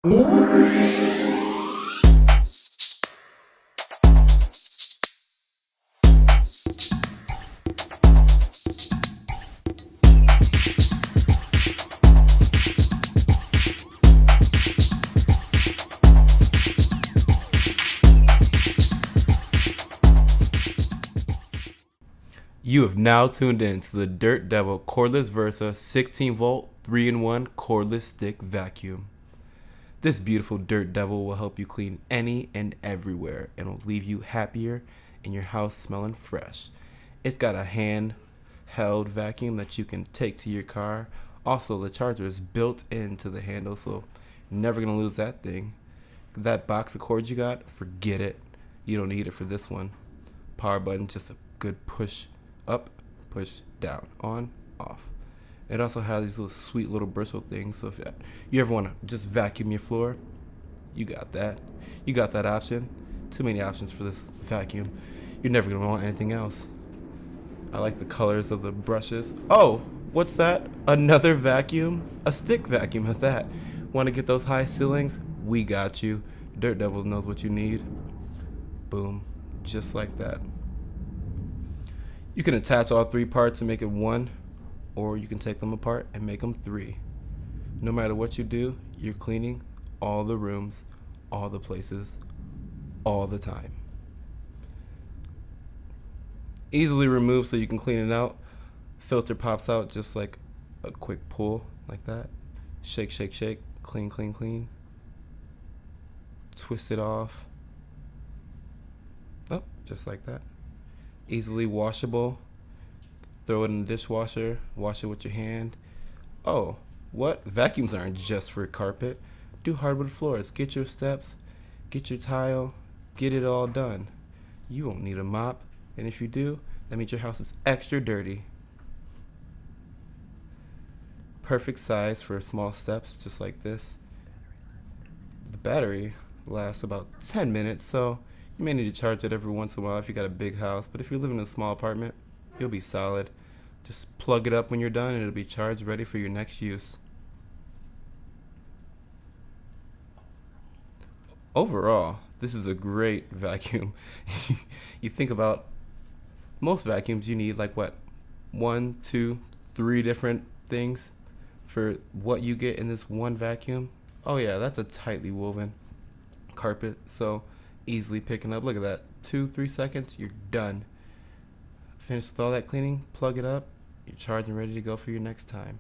You have now tuned in to the Dirt Devil Cordless Versa 16 volt 3-in-1 cordless stick vacuum. This beautiful Dirt Devil will help you clean any and everywhere and will leave you happier and your house smelling fresh. It's got a hand-held vacuum that you can take to your car. Also, the charger is built into the handle, so you're never going to lose that thing. That box of cords you got, forget it. You don't need it for this one. Power button, just a good push up, push down, on, off. It also has these little sweet little bristle things, so if you ever want to just vacuum your floor, you got that. You got that option. Too many options for this vacuum. You're never going to want anything else. I like the colors of the brushes. Oh, what's that? Another vacuum? A stick vacuum at that. Want to get those high ceilings? We got you. Dirt Devil knows what you need. Boom. Just like that. You can attach all three parts and make it one, or you can take them apart and make them three. No matter what you do, you're cleaning all the rooms, all the places, all the time. Easily removed so you can clean it out. Filter pops out just like a quick pull, like that. Shake, shake, shake, clean, clean, clean. Twist it off. Oh, just like that. Easily washable. Throw it in the dishwasher, wash it with your hand. Oh, what? Vacuums aren't just for carpet. Do hardwood floors. Get your steps, get your tile, get it all done. You won't need a mop, and if you do, that means your house is extra dirty. Perfect size for small steps, just like this. The battery lasts about 10 minutes, so you may need to charge it every once in a while if you got a big house, but if you're living in a small apartment, you'll be solid. Just plug it up when you're done and it'll be charged, ready for your next use. Overall, this is a great vacuum. You think about most vacuums, you need like what? 1, 2, 3 different things for what you get in this one vacuum. Oh yeah, that's a tightly woven carpet, so easily picking up. Look at that. 2-3 seconds, you're done. Finished with all that cleaning, plug it up, you're charged and ready to go for your next time.